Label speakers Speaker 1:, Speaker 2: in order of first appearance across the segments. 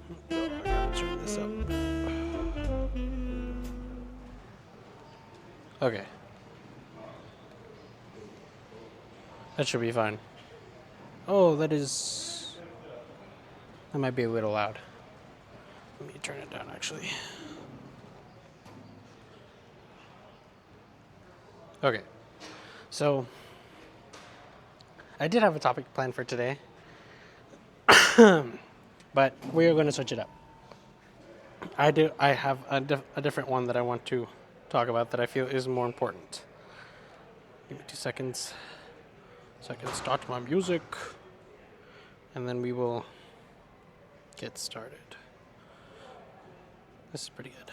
Speaker 1: I gotta turn this up. Okay. That should be fine. Oh, that might be a little loud. Let me turn it down actually. Okay. So, I did have a topic planned for today, but we are going to switch it up. I have a different one that I want to talk about that I feel is more important. Give me 2 seconds so I can start my music, and then we will get started. This is pretty good.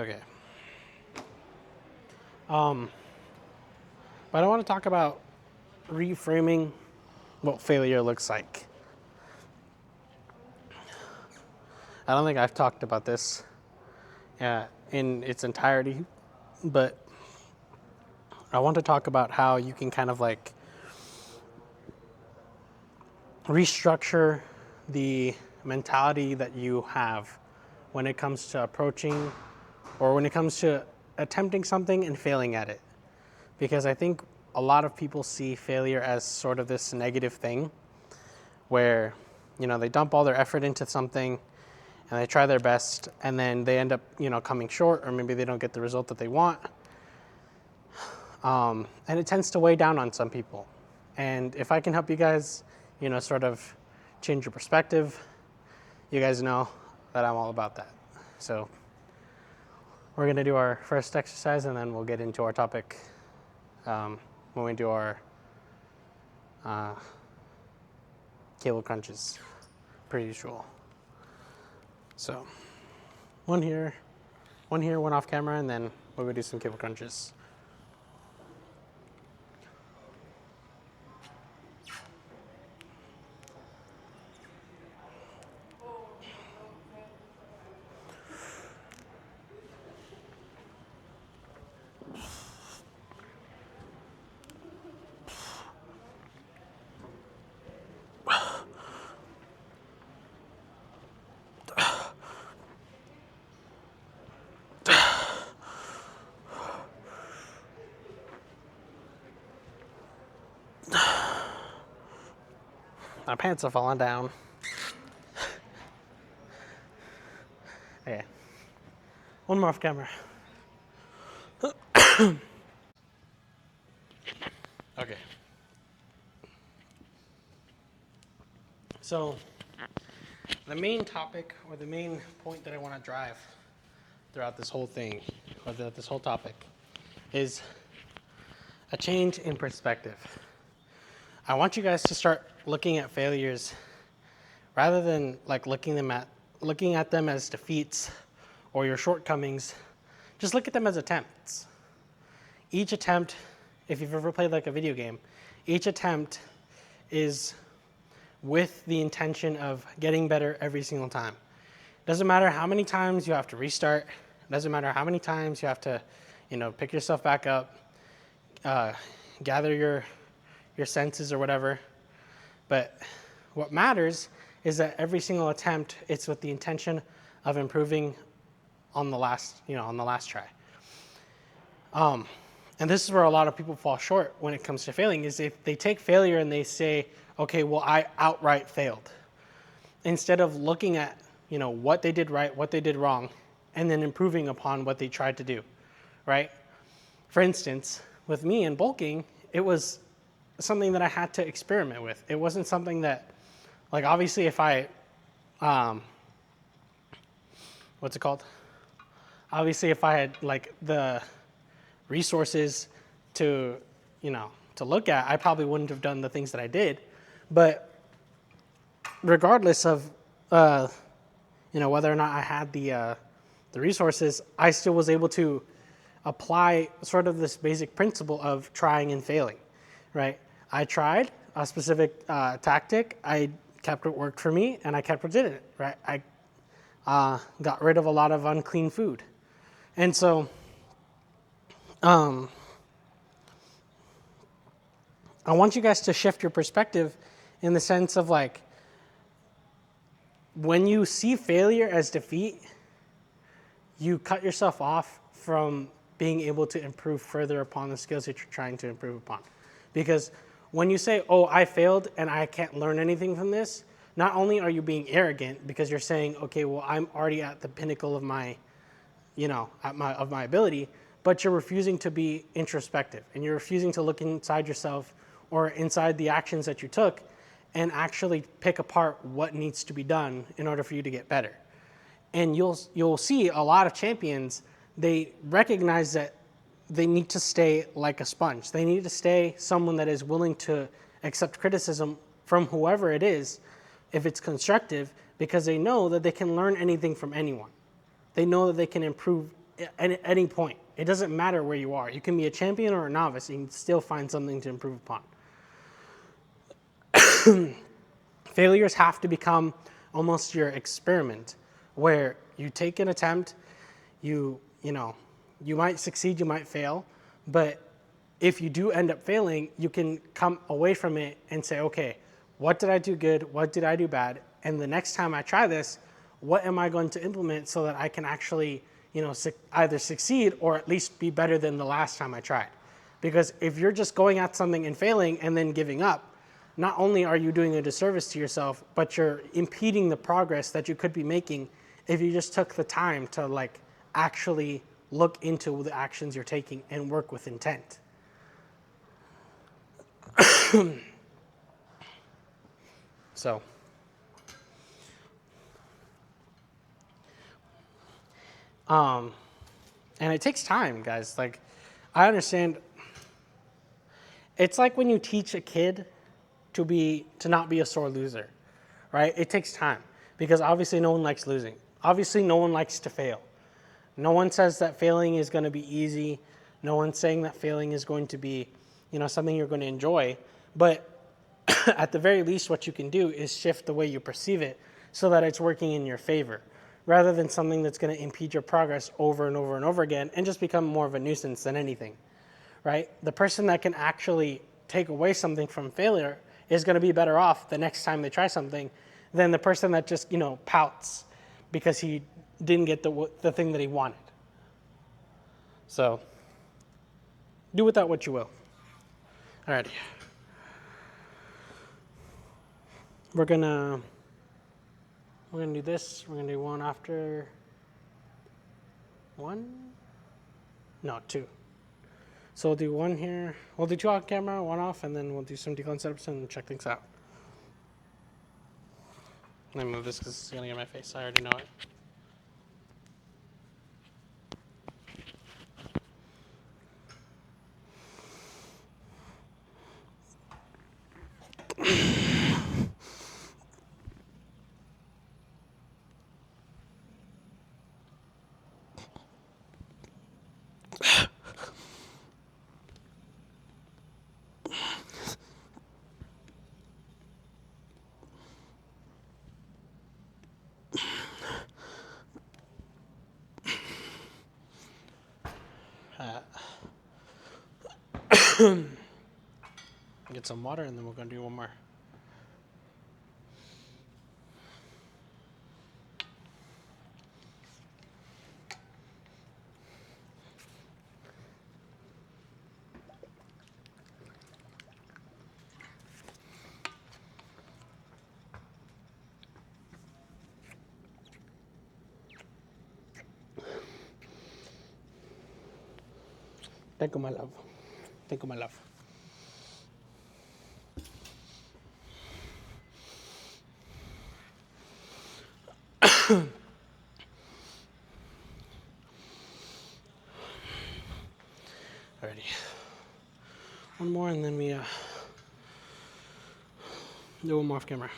Speaker 1: Okay. But I want to talk about reframing what failure looks like. I don't think I've talked about this in its entirety, but I want to talk about how you can kind of like restructure the mentality that you have when it comes to approaching or when it comes to attempting something and failing at it. Because I think a lot of people see failure as sort of this negative thing where, they dump all their effort into something and they try their best and then they end up, coming short, or maybe they don't get the result that they want. And it tends to weigh down on some people. And if I can help you guys, sort of change your perspective, you guys know that I'm all about that. So we're going to do our first exercise and then we'll get into our topic when we do our cable crunches, per usual. So one here, one off camera, and then we'll go do some cable crunches. My pants are falling down. Okay. One more off camera. Okay. So, the main topic or the main point that I want to drive throughout this whole thing, or throughout this whole topic, is a change in perspective. I want you guys to start looking at failures rather than like looking at them as defeats or your shortcomings. Just look at them as attempts. Each attempt, if you've ever played like a video game, each attempt is with the intention of getting better every single time. Doesn't matter how many times you have to restart. Doesn't matter how many times you have to, pick yourself back up, gather your senses or whatever. But what matters is that every single attempt, it's with the intention of improving on the last try. And this is where a lot of people fall short when it comes to failing, is if they take failure and they say, okay, well, I outright failed. Instead of looking at, what they did right, what they did wrong, and then improving upon what they tried to do, right? For instance, with me in bulking, it was something that I had to experiment with. It wasn't something that, like, obviously if I, what's it called? Obviously if I had like the resources to, to look at, I probably wouldn't have done the things that I did. But regardless of, whether or not I had the resources, I still was able to apply sort of this basic principle of trying and failing, right? I tried a specific tactic. I kept what worked for me, and I kept what didn't, right? I got rid of a lot of unclean food. And so I want you guys to shift your perspective in the sense of like, when you see failure as defeat, you cut yourself off from being able to improve further upon the skills that you're trying to improve upon. Because when you say, oh, I failed and I can't learn anything from this, not only are you being arrogant because you're saying, okay, well, I'm already at the pinnacle of my, of my ability, but you're refusing to be introspective and you're refusing to look inside yourself or inside the actions that you took and actually pick apart what needs to be done in order for you to get better. And you'll see a lot of champions, they recognize that they need to stay like a sponge. They need to stay someone that is willing to accept criticism from whoever it is, if it's constructive, because they know that they can learn anything from anyone. They know that they can improve at any point. It doesn't matter where you are. You can be a champion or a novice, and you can still find something to improve upon. Failures have to become almost your experiment, where you take an attempt, you might succeed, you might fail, but if you do end up failing, you can come away from it and say, okay, what did I do good? What did I do bad? And the next time I try this, what am I going to implement so that I can actually, either succeed or at least be better than the last time I tried? Because if you're just going at something and failing and then giving up, not only are you doing a disservice to yourself, but you're impeding the progress that you could be making if you just took the time to actually look into the actions you're taking and work with intent. So, and it takes time, guys. I understand. It's like when you teach a kid to not be a sore loser, right? It takes time because obviously no one likes losing. Obviously no one likes to fail. No one says that failing is going to be easy. No one's saying that failing is going to be, something you're going to enjoy. But at the very least, what you can do is shift the way you perceive it so that it's working in your favor, rather than something that's going to impede your progress over and over and over again and just become more of a nuisance than anything, right? The person that can actually take away something from failure is going to be better off the next time they try something than the person that just, pouts because he didn't get the thing that he wanted. So, do with that what you will. All right. We're gonna do this. We're gonna do one after one. No, two. So we'll do one here. We'll do two on camera, one off, and then we'll do some decline setups and check things out. Let me move this because it's gonna get in my face. I already know it. Get some water and then we're gonna do one more. Thank you, my love. Thank you, my love. Alrighty. One more and then we do one more off camera.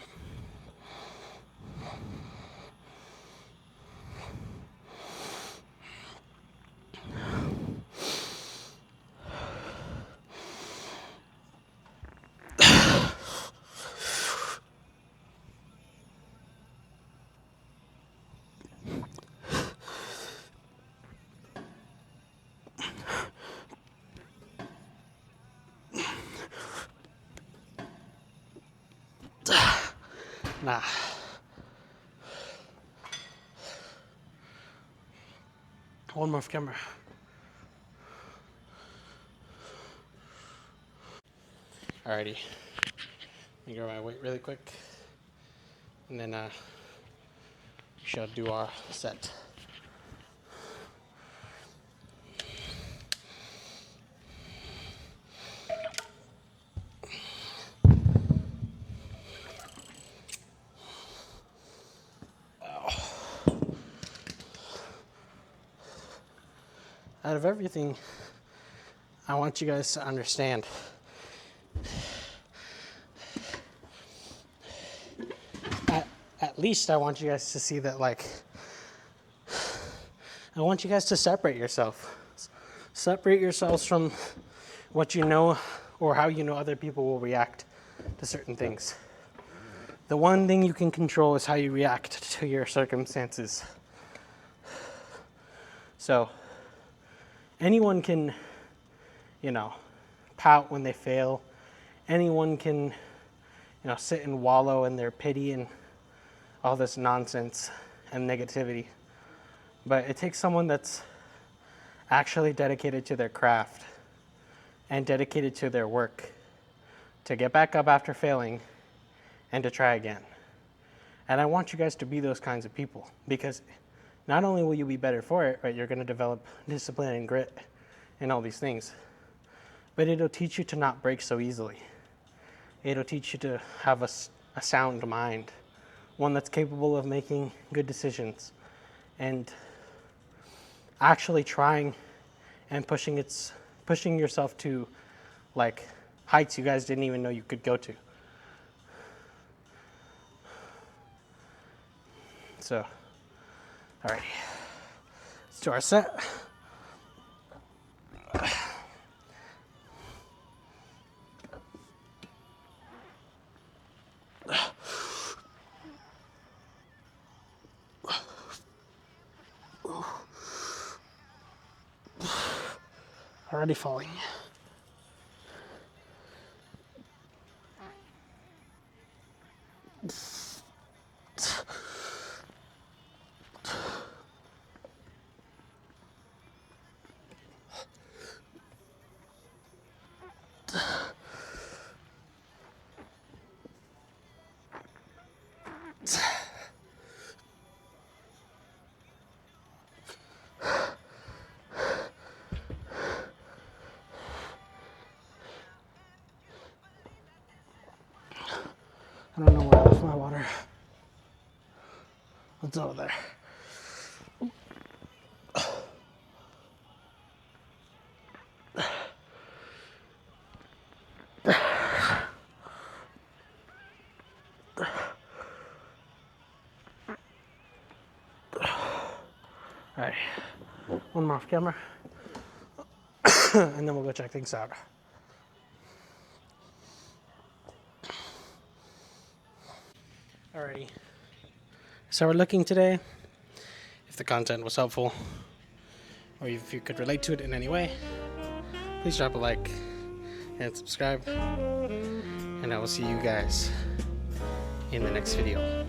Speaker 1: Nah. One more off camera. Alrighty. Let me grab my weight really quick. And then we shall do our set. Out of everything, I want you guys to understand at least I want you guys to see that, like, I want you guys to separate yourself. Separate yourselves from what you know or how you know other people will react to certain things. The one thing you can control is how you react to your circumstances. So, anyone can, pout when they fail. Anyone can, sit and wallow in their pity and all this nonsense and negativity. But it takes someone that's actually dedicated to their craft and dedicated to their work to get back up after failing and to try again. And I want you guys to be those kinds of people, because not only will you be better for it, right, you're going to develop discipline and grit and all these things, but it'll teach you to not break so easily. It'll teach you to have a sound mind, one that's capable of making good decisions and actually trying and pushing yourself to, like, heights you guys didn't even know you could go to. So, all right, let's do our set. Already falling. I don't know where I left my water. It's over there. All right, one more off camera, and then we'll go check things out. Alrighty, so we're looking today. If the content was helpful, or if you could relate to it in any way, please drop a like and subscribe, and I will see you guys in the next video.